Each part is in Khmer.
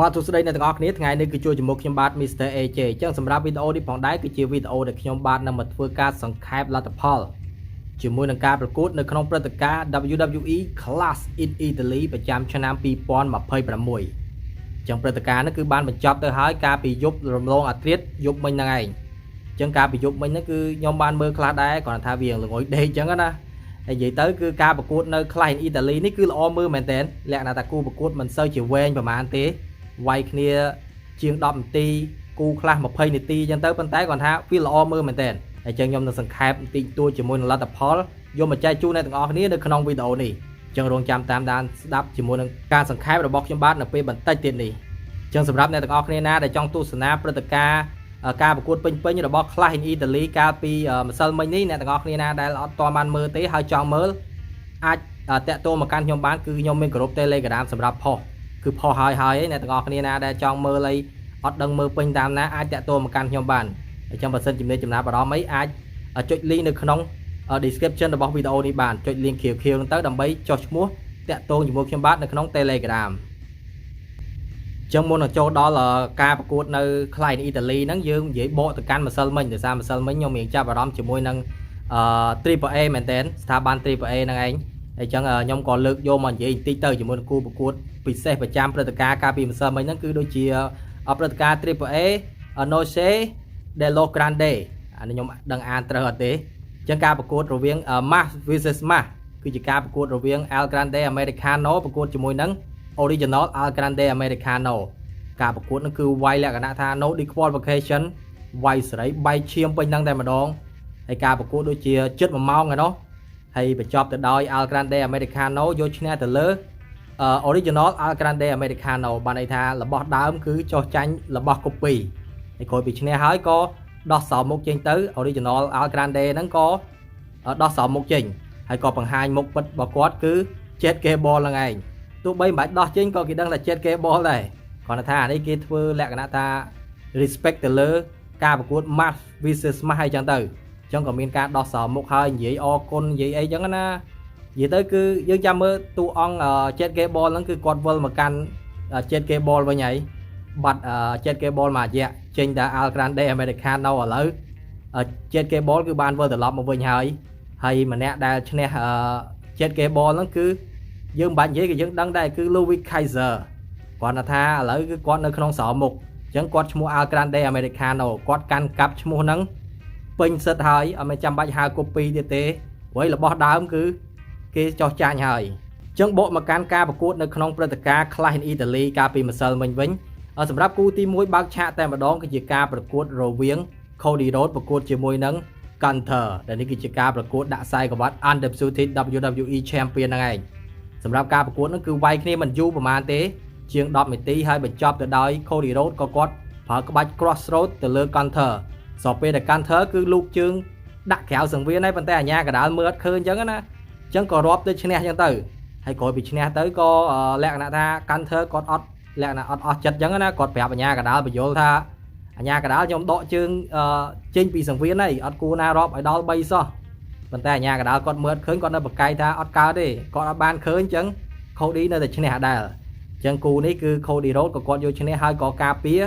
បាទសួស្តីអ្នកទាំងអស់គ្នាថ្ងៃនេះគឺជួយជាមួយខ្ញុំបាទ Mr. AJ អញ្ចឹងសម្រាប់វីដេអូនេះផងដែរគឺជាវីដេអូដែលខ្ញុំបាទនឹងមកធ្វើការសង្ខេបលទ្ធផលជាមួយនឹងការប្រកួតនៅក្នុងព្រឹត្តិការណ៍ WWE Clash in Italy ប្រចាំឆ្នាំ2026 អញ្ចឹងព្រឹត្តិការណ៍នេះគឺបានបញ្ចប់ទៅហើយកាលពីយប់រំលងអាធ្រាត្រយប់មិញហ្នឹងឯងអញ្ចឹងកាលពីយប់មិញហ្នឹងគឺខ្ញុំបានមើលខ្លះដែរគ្រាន់តែថាវាល្ងយដេកអញ្ចឹងណាហើយនិយាយទៅគឺការប្រកួតនៅ Clash in Italy នេះគឺល្អមើលមែនតើលក្ខណៈថាគូប្រកួតមិនសូវជាវែងប្រហែលទេវាយគ្នាជាង10នាទីគូខ្លះ20នាទីអញ្ចឹងទៅប៉ុន្តែគាត់ថាវាល្អមើលមែនតើហើយអញ្ចឹងខ្ញុំនឹងសង្ខេបបន្តិចតួចជាមួយនឹងលទ្ធផលយកមកចែកជូនអ្នកទាំងអស់គ្នានៅក្នុងវីដេអូនេះអញ្ចឹងរងចាំតាមដានស្ដាប់ជាមួយនឹងការសង្ខេបរបស់ខ្ញុំបាទនៅពេលបន្តិចទៀតនេះអញ្ចឹងសម្រាប់អ្នកទាំងអស់គ្នាណាដែលចង់ទស្សនាព្រឹត្តិការណ៍ការប្រកួតពេញៗរបស់ Clash in Italy កាលពីម្សិលមិញនេះអ្នកទាំងអស់គ្នាណាដែលអត់ទាន់បានមើលទេហើយចង់មើលអាចតាក់ទងមកកាន់ខ្ញុំបានគឺខ្ញុំមានក្រុម Telegram សម្រាប់ផុសគឺផុសហើយអ្នកទាំងអស់គ្នាណាដែលចង់មើលអីអត់ដឹងមើលពេញតាមណាអាចតាក់ទងមកកាន់ខ្ញុំបានអញ្ចឹងបើសិនជំនាញចំណាប់អារម្មណ៍អីអាចចុច link នៅក្នុង description របស់វីដេអូនេះបានចុច link ខៀវៗហ្នឹងទៅដើម្បីចុះឈ្មោះតាក់ទងជាមួយខ្ញុំបាទនៅក្នុង Telegram អញ្ចឹងមុននឹងចូលដល់ការប្រកួតនៅ Clash in Italy ហ្នឹងយើងនិយាយបកទៅកាន់ម្សិលមិញដោយសារម្សិលមិញខ្ញុំមានចាប់អារម្មណ៍ជាមួយនឹងTriple A មែនតើស្ថាប័ន Triple A ហ្នឹងឯងអញ្ចឹងខ្ញុំក៏លើកយកមកនិយាយបន្តិចទៅជាមួយនឹងគូប្រកួតពិសេសប្រចាំព្រឹត្តិការណ៍កាលពីម្សិលមិញហ្នឹងគឺដូចជាព្រឹត្តិការណ៍ Triple A Noche de los Grande អានេះខ្ញុំដឹងអានត្រូវអត់ទេអញ្ចឹងការប្រកួតរវាង Mass vs Mass គឺជាការប្រកួតរវាង El Grande Americano ប្រកួតជាមួយនឹង Original El Grande Americano ការប្រកួតហ្នឹងគឺវាយលក្ខណៈថា no disqualification វាយសេរីបែកឈាមពេញហ្នឹងតែម្ដងហើយការប្រកួតដូចជាជិត1ម៉ោងឯណោះហើយបញ្ចប់ទៅដោយ El Grande Americano យកឈ្នះទៅលើOriginal El Grande Americano បានន័យថារបស់ដើមគឺចោះចាញ់របស់ copy ហើយក្រោយពីឈ្នះហើយក៏ដោះសោមុខចេញទៅ Original El Grande ហ្នឹងក៏ដោះសោមុខចេញហើយក៏បង្ហាញមុខពិតរបស់គាត់គឺ Jet Cable ហ្នឹងឯងទោះបីមិនបាច់ដោះចេញក៏គេដឹងថា Jet Cable ដែរគ្រាន់តែថាអានេះគេធ្វើលក្ខណៈថា respect ទៅលើការប្រកួត Match vs Match ហើយចឹងទៅអញ្ចឹងក៏មានការដោះសោមុខហើយនិយាយអរគុណនិយាយអីចឹងណានិយាយទៅគឺយើងចាំមើលតួអង្គ Jet Cable ហ្នឹងគឺគាត់វិលមកកាន់ Jet Cable វិញហើយបាត់ Jet Cable មួយរយៈចេញតែ El Grande Americano ឥឡូវ Jet Cable គឺបានវិលត្រឡប់មកវិញហើយម្នាក់ដែលឈ្នះ Jet Cable ហ្នឹងគឺយើងមិនបាច់និយាយក៏យើងដឹងដែរគឺ Louis Kaiser គាត់ថាឥឡូវគឺគាត់នៅក្នុងស្រោមមុខអញ្ចឹងគាត់ឈ្មោះ El Grande Americano គាត់កាន់កាប់ឈ្មោះហ្នឹងពេញសិតហើយអត់មិនចាំបាច់ហៅ copy ទៀតទេព្រោះរបស់ដើមគឺគេចោះចាញ់ហើយអញ្ចឹងបកមកកាន់ការប្រកួតនៅក្នុងព្រឹត្តិការណ៍ Clash in Italy កាលពីម្សិលមិញវិញសម្រាប់គូទី1បើកឆាកតែម្ដងគឺជាការប្រកួតរវាង Cody Rhodes ប្រកួតជាមួយនឹង Gunther ដែលនេះគឺជាការប្រកួតដាក់ខ្សែក្រវ៉ាត់ Undisputed WWE Champion ហ្នឹងឯងសម្រាប់ការប្រកួតហ្នឹងគឺវាយគ្នាមិនយូរប្រហែលទេជាង10នាទីហើយបញ្ចប់ទៅដោយ Cody Rhodes ក៏គាត់ប្រើក្បាច់ Crossroads ទៅលើ Gunther សពពេលដែល Gunther គឺលូកជើងដាក់ក្រៅសង្វៀនហើយប៉ុន្តែអាញាកដាលមើលអត់ឃើញអញ្ចឹងណាអញ្ចឹងក៏រាប់ទៅឈ្នះអញ្ចឹងទៅហើយក្រោយពីឈ្នះទៅក៏លក្ខណៈថា Gunther គាត់អត់លក្ខណៈអត់អស់ចិត្តអញ្ចឹងណាគាត់ប្រាប់អាញាកដាលបញ្យល់ថាអាញាកដាលខ្ញុំដកជើងចេញពីសង្វៀនហើយអត់គួរណារាប់ឲ្យដល់3សោះប៉ុន្តែអាញាកដាលគាត់មើលឃើញគាត់នៅបកកាយថាអត់កើតទេគាត់អត់បានឃើញអញ្ចឹង Cody នៅតែឈ្នះដែរអញ្ចឹងគូនេះគឺ Cody Rhodes ក៏គាត់យកឈ្នះហើយក៏ការពារ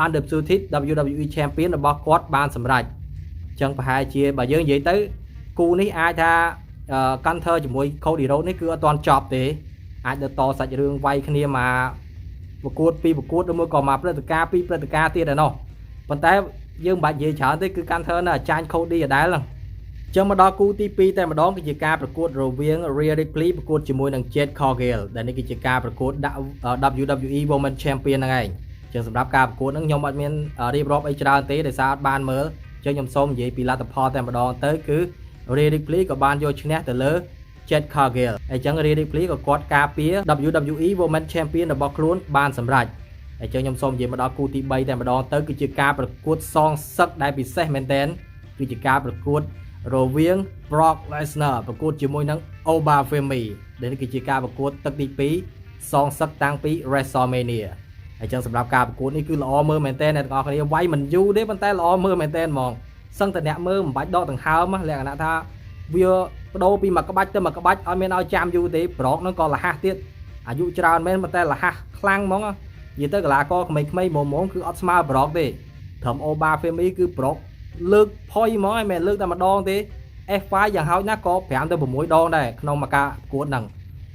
Undisputed WWE Champion របស់គាត់បានសម្រេចអញ្ចឹងប្រហែលជាបើយើងនិយាយទៅគូនេះអាចថា Gunther ជាមួយ Cody Rhodes នេះគឺអត់ទាន់ចប់ទេអាចទៅតសាច់រឿងវាយគ្នាមកប្រកួតពីប្រកួតឬមួយក៏មកព្រឹត្តិការណ៍ពីព្រឹត្តិការណ៍ទៀតឯណោះប៉ុន្តែយើងមិនបាច់និយាយច្រើនទេគឺ Gunther នៅចាញ់ Cody ដដែលហ្នឹងអញ្ចឹងមកដល់គូទី2តែម្ដងគឺជាការប្រកួតរវាង Rhea Ripley ប្រកួតជាមួយនឹង Jade Cargill ដែលនេះគឺជាការប្រកួតដាក់ WWE Women Champion ហ្នឹងឯងចឹងសម្រាប់ការប្រកួតហ្នឹងខ្ញុំអត់មានរៀបរាប់អីច្រើនទេដោយសារអត់បានមើលចឹងខ្ញុំសូមនិយាយពីលទ្ធផលតែម្ដងទៅគឺ Rhea Ripley ក៏បានយកឈ្នះទៅលើ Jade Cargill ហើយចឹង Rhea Ripley ក៏គាត់ការពារ WWE Women Champion របស់ខ្លួនបានសម្រេចហើយចឹងខ្ញុំសូមនិយាយមកដល់គូទី3តែម្ដងទៅគឺជាការប្រកួតសងសឹកដែលពិសេសមែនទែនគឺជាការប្រកួតរវាង Brock Lesnar ប្រកួតជាមួយនឹង Obafemi ដែលនេះគឺជាការប្រកួតទឹកទី2សងសឹកតាំងពី WrestleMania ហើយចឹងសម្រាប់ការប្រកួតនេះគឺល្អមើលមែនតើអ្នកទាំងអស់គ្នាវាយមិនយូរទេប៉ុន្តែល្អមើលមែនតើហ្មងសឹងតែអ្នកមើលមិនបាច់ដកដង្ហើមលក្ខណៈថាវាបដូរពីមួយក្បាច់ទៅមួយក្បាច់អត់មានឲ្យចាំយូរទេប្រកហ្នឹងក៏លះហះទៀតអាយុច្រើនមែនប៉ុន្តែលះហះខ្លាំងហ្មង និយាយទៅកីឡាករក្មេងៗហ្មងគឺអត់ស្មើប្រុសទេត្រឹមអូបាហ្វេមីគឺប្រុសលើកផុយហ្មងឯងមិនលើកតែម្ដងទេ F5 យ៉ាងហោចណាស់ក៏5ទៅ6ដងដែរក្នុងមួយការប្រកួតហ្នឹង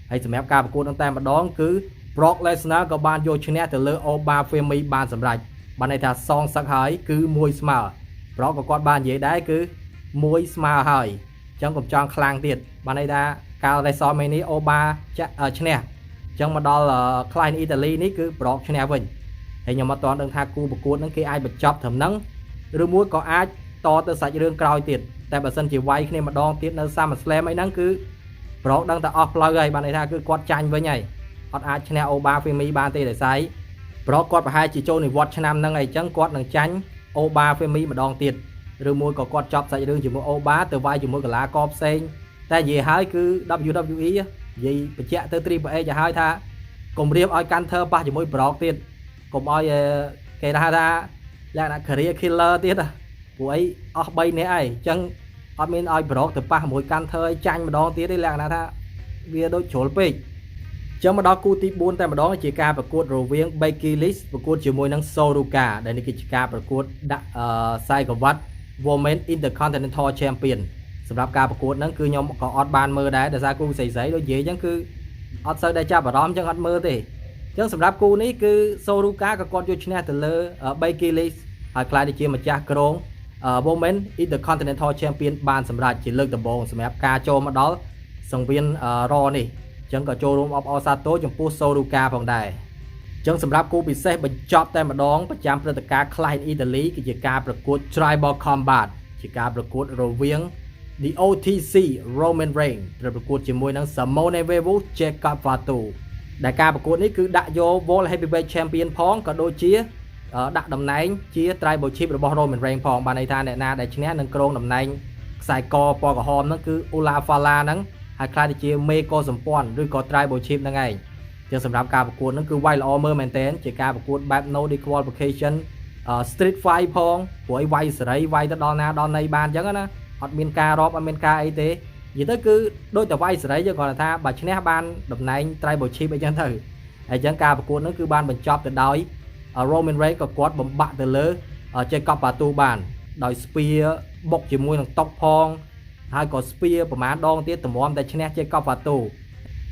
ហើយសម្រាប់ការប្រកួតហ្នឹងតែម្ដងគឺ Brock Lesnar ក៏បានយកឈ្នះទៅលើ Oba Femi បានសម្រេចបានន័យថាសងសឹកហើយគឺ1ស្មើ Brock ក៏គាត់បាននិយាយដែរគឺ1ស្មើហើយអញ្ចឹងកុំចង់ខ្លាំងទៀតបានន័យថាកាល WrestleMania Oba ឈ្នះអញ្ចឹងមកដល់ Client Italy នេះគឺ Brock ឈ្នះវិញហើយខ្ញុំអត់ទាន់ដឹងថាគូប្រកួតហ្នឹងគេអាចបញ្ចប់ត្រឹមហ្នឹងឬមួយក៏អាចតទៅសាច់រឿងក្រោយទៀតតែបើសិនជាវាយគ្នាម្ដងទៀតនៅ SummerSlam អីហ្នឹងគឺ Brock ដឹងតែអស់ផ្លូវហើយបានន័យថាគឺគាត់ចាញ់វិញហើយអត់អាចឈ្នះ Oba Femi បានទេដោយសារ Brock គាត់ប្រហែលជាចូលនិវត្តន៍ឆ្នាំហ្នឹងហើយអញ្ចឹងគាត់នឹងចាញ់ Oba Femi ម្ដងទៀតឬមួយក៏គាត់ចប់សាច់រឿងជាមួយ Oba ទៅវាយជាមួយកីឡាករផ្សេងតែនិយាយហើយគឺ WWE និយាយបញ្ជាក់ទៅ Triple H ទៅហើយថាកុំរៀបឲ្យកាន់ធើប៉ះជាមួយ Brock ទៀតកុំឲ្យគេថាលក្ខណៈ career killer ទៀតព្រោះអីអស់3នាក់ហើយអញ្ចឹងអត់មានឲ្យ Brock ទៅប៉ះជាមួយកាន់ធើឲ្យចាញ់ម្ដងទៀតទេលក្ខណៈថាវាដូចជ្រុលពេកចឹងមកដល់គូទី4តែម្ដងជាការប្រកួតរវាង Becky Lynch ប្រកួតជាមួយនឹង Soruka ដែលនេះគឺជាការប្រកួតដាក់ខ្សែក្រវ៉ាត់ Women Intercontinental Champion សម្រាប់ការប្រកួតហ្នឹងគឺខ្ញុំក៏អត់បានមើលដែរដោយសារគូស្រីៗដូចនិយាយចឹងគឺអត់សូវដែរចាប់អារម្មណ៍ចឹងអត់មើលទេចឹងសម្រាប់គូនេះគឺ Soruka ក៏គាត់យកឈ្នះទៅលើ Becky Lynch ហើយក្លាយទៅជាម្ចាស់ក្រុង Women Intercontinental Champion បានសម្រាប់ជាលើកដំបូងសម្រាប់ការចូលមកដល់សង្វៀនRaw នេះចឹងក៏ចូលរួមអបអរសាទរចំពោះ Soruka ផងដែរចឹងសម្រាប់គូពិសេសបញ្ចប់តែម្ដងប្រចាំព្រឹត្តិការណ៍ Client Italy គឺជាការប្រកួត Tribal Combat ជាការប្រកួតរវាង The OTC Roman Reigns ត្រូវប្រកួតជាមួយនឹង Simone Vevo Jacob Fatu ដែលការប្រកួតនេះគឺដាក់យក World Heavyweight Champion ផងក៏ដូចជាដាក់តំណែងជា Tribal Chief របស់ Roman Reigns ផងបានន័យថាអ្នកណាដែលឈ្នះនឹងគ្រងតំណែងខ្សែកពណ៌ក្រហមហ្នឹងគឺ Ula Fala ហ្នឹងហើយខ្លាចទៅជាមេកសម្ព័ន្ធឬក៏ Tribal Chief ហ្នឹងឯងចឹងសម្រាប់ការប្រកួតហ្នឹងគឺវាយល្អមើលមែនទែនជាការប្រកួតបែប No Disqualification Street Fight ផងព្រោះឲ្យវាយសេរីវាយទៅដល់ណាដល់ណីបានចឹងណាអត់មានការរាប់អត់មានការអីទេនិយាយទៅគឺដូចតែវាយសេរីយើងគាត់ថាបើឈ្នះបានតំណែង Tribal Chief អីចឹងទៅហើយចឹងការប្រកួតហ្នឹងគឺបានបញ្ចប់ទៅដោយ Roman Reigns ក៏គាត់បំបាក់ទៅលើ Jacob Fatu បានដោយ Spear បុកជាមួយនឹងតុកផងហើយក៏ Spear ប្រមាណដងទៀតតម្រាំតែឈ្នះ Jacob Fatu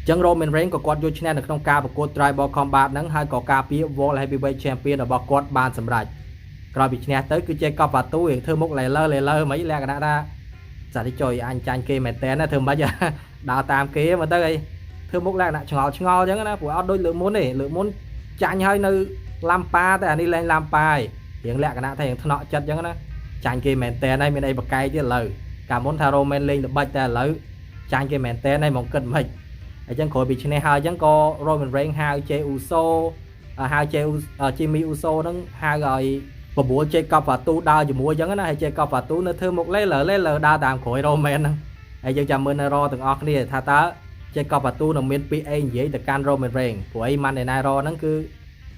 ចឹង Roman Reigns ក៏គាត់យកឈ្នះនៅក្នុងការប្រកួត Tribal Combat ហ្នឹងហើយក៏ការពារ World Heavyweight Champion របស់គាត់បានសម្រេចក្រោយពីឈ្នះទៅគឺ Jacob Fatu រៀងធ្វើមុខលេលើមិនលក្ខណៈថាសាច់ចុយអញចាញ់គេមែនតើណាធ្វើមិនដើរតាមគេមកទៅអីធ្វើមុខលក្ខណៈឆ្ងល់ចឹងណាព្រោះអត់ដូចលើកមុនទេលើកមុនចាញ់ហើយនៅឡាំប៉ាតែអានេះលែងឡាំប៉ាឯងរៀងលក្ខណៈថារៀងថ្នាក់ចិត្តចឹងណាចាញ់គេមែនតើហើយមានអីបកកាយទៀតឥឡូវកាលមុនថា Roman លេងល្បិចតែឥឡូវចាញ់គេមែនតើហើយមកគិតមិនអញ្ចឹងក្រោយពីឈ្នះហើយអញ្ចឹងក៏ Roman Reigns ហៅ Jey Uso ហៅ Jimmy Uso ហ្នឹងហៅឲ្យបបួល Jacob Fatu ដើរជាមួយអញ្ចឹងណាហើយ Jacob Fatu នៅធ្វើមុខលេលើដើរតាមក្រោយ Roman ហ្នឹងហើយយើងចាំមើលនៅ Raw ទាំងអស់គ្នាថាតើ Jacob Fatu នឹងមានពាក្យអីនិយាយទៅកាន់ Roman Reigns ព្រោះអី Monday Night Raw ហ្នឹងគឺ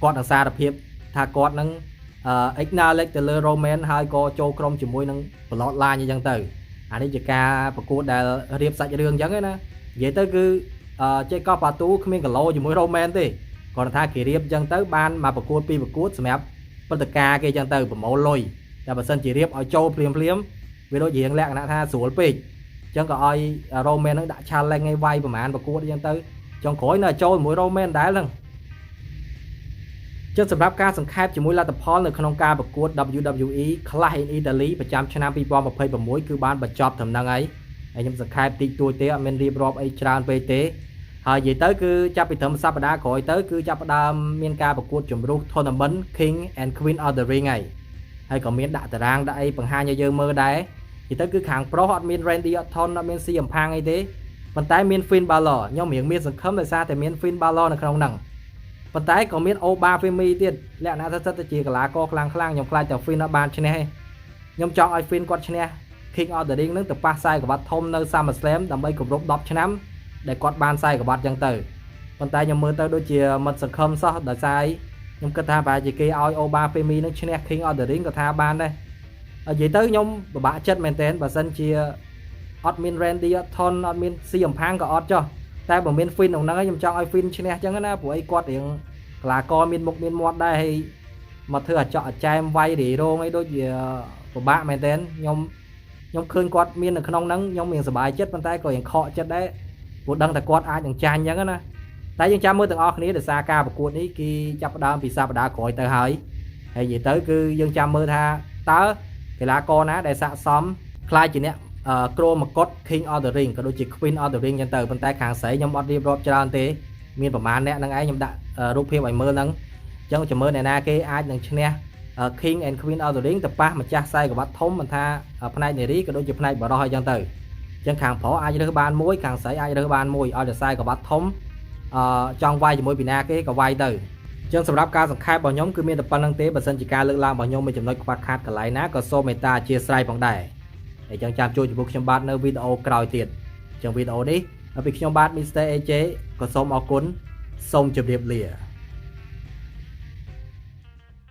គាត់នឹងសារភាពថាគាត់នឹងacknowledge ទៅលើ Roman ហើយក៏ចូលក្រុមជាមួយនឹង Bloodline អញ្ចឹងទៅអានេះជាការប្រកួតដែលរៀបសាច់រឿងអញ្ចឹងណានិយាយទៅគឺJacob Fatu គ្មានគីឡូជាមួយ Roman ទេគាត់ថាគេរៀបអញ្ចឹងទៅបានមកប្រកួតពីប្រកួតសម្រាប់ព្រឹត្តិការណ៍គេអញ្ចឹងទៅប្រមូលលុយតែបើសិនជារៀបឲ្យចូលភ្លាមវាដូចរៀងលក្ខណៈថាស្រួលពេកអញ្ចឹងក៏ឲ្យ Roman នឹងដាក់ challenge ឲ្យវាយប្រហែលប្រកួតអញ្ចឹងទៅចុងក្រោយនៅចូលជាមួយ Roman ដែរហ្នឹងចឹងសម្រាប់ការសង្ខេបជាមួយលទ្ធផលនៅក្នុងការប្រកួត WWE Client Italy ប្រចាំឆ្នាំ2026គឺបានបញ្ចប់ត្រឹមហ្នឹងហើយខ្ញុំសង្ខេបតិចតួចទេអត់មានរៀបរាប់អីច្រើនពេកទេហើយនិយាយទៅគឺចាប់ពីត្រឹមសប្តាហ៍ក្រោយទៅគឺចាប់ផ្ដើមមានការប្រកួតជម្រុះ Tournament King and Queen of the Ring ហើយក៏មានដាក់តារាងដាក់អីបង្ហាញឲ្យយើងមើលដែរនិយាយទៅគឺខាងប្រុសអត់មាន Randy Orton អត់មាន CM Punk អីទេប៉ុន្តែមាន Finn Balor ខ្ញុំរៀងមានសង្ឃឹមដោយសារតែមាន Finn Balor នៅក្នុងហ្នឹងប៉ុន្តែក៏មាន Oba Femi ទៀតលក្ខណៈថាសិតទៅជាកីឡាករខ្លាំងខ្ញុំខ្លាចតែ Finn អត់បានឈ្នះទេខ្ញុំចង់ឲ្យ Finn គាត់ឈ្នះ King of the Ring ហ្នឹងទៅប៉ះខ្សែក្រវ៉ាត់ធំនៅ SummerSlam ដើម្បីគម្រប់10ឆ្នាំដែលគាត់បានខ្សែក្រវ៉ាត់អញ្ចឹងទៅប៉ុន្តែខ្ញុំមើលទៅដូចជាមិនសង្ឃឹមសោះដោយសារខ្ញុំគិតថាប្រហែលជាគេឲ្យ Oba Femi នឹងឈ្នះ King of the Ring ក៏ថាបានដែរនិយាយទៅខ្ញុំពិបាកចិត្តមែនទែនបើសិនជាអត់មាន Randy Orton អត់មាន CM Punk ក៏អត់ចុះតែបើមាន Finn ក្នុងហ្នឹងខ្ញុំចង់ឲ្យ Finn ឈ្នះអញ្ចឹងណាព្រោះអីគាត់រៀង กลากรមានមុខមានមាត់ដែរហើយមកធ្វើអាចចែមវាយរីរងអីដូចជាពិបាកមែនទែនខ្ញុំឃើញគាត់មាននៅក្នុងហ្នឹងខ្ញុំមានសប្បាយចិត្តប៉ុន្តែក៏ยังខកចិត្តដែរព្រោះដឹងតែគាត់អាចនឹងចាញ់អញ្ចឹងណាតែយើងចាំមើលទាំងអស់គ្នាដោយសារការប្រកួតនេះគេចាប់ផ្ដើមពីសប្តាហ៍ក្រោយទៅហើយនិយាយទៅគឺយើងចាំមើលថាតើកីឡាករណាដែលស័ក្តិសមខ្លាចជាអ្នកគ្រោមកុដ King of the Ring ក៏ដូចជា Queen of the Ring អញ្ចឹងទៅប៉ុន្តែខាងស្រីខ្ញុំអត់រៀបរាប់ច្រើនទេមានប្រហែលអ្នកហ្នឹងឯងខ្ញុំដាក់រូបភាពឲ្យមើលហ្នឹងអញ្ចឹងចាំមើលអ្នកណាគេអាចនឹងឈ្នះ King and Queen of the Ring ទៅប៉ះម្ចាស់ខ្សែក្រវ៉ាត់ធំមិនថាផ្នែកនារីក៏ដូចជាផ្នែកបរិសុទ្ធអីចឹងទៅអញ្ចឹងខាងប្រុសអាចរើសបានមួយខាងស្រីអាចរើសបានមួយឲ្យតែខ្សែក្រវ៉ាត់ធំចង់វាយជាមួយពីណាគេក៏វាយទៅអញ្ចឹងសម្រាប់ការសង្ខេបរបស់ខ្ញុំគឺមានតែប៉ុណ្្នឹងទេបើសិនជាការលើកឡើងរបស់ខ្ញុំមានចំណុចខ្វះខាតកន្លែងណាក៏សូមមេត្តាអធិស្ឋានផងដែរហើយអញ្ចឹងចាំជួយជាមួយខ្ញុំបាទនៅវីដេអូក្រោយទៀតអញ្ចឹងវីដេអូនេះពីខ្ញុំបាទ Mr. AJ ក៏សូមអរគុណសូមជម្រាបលា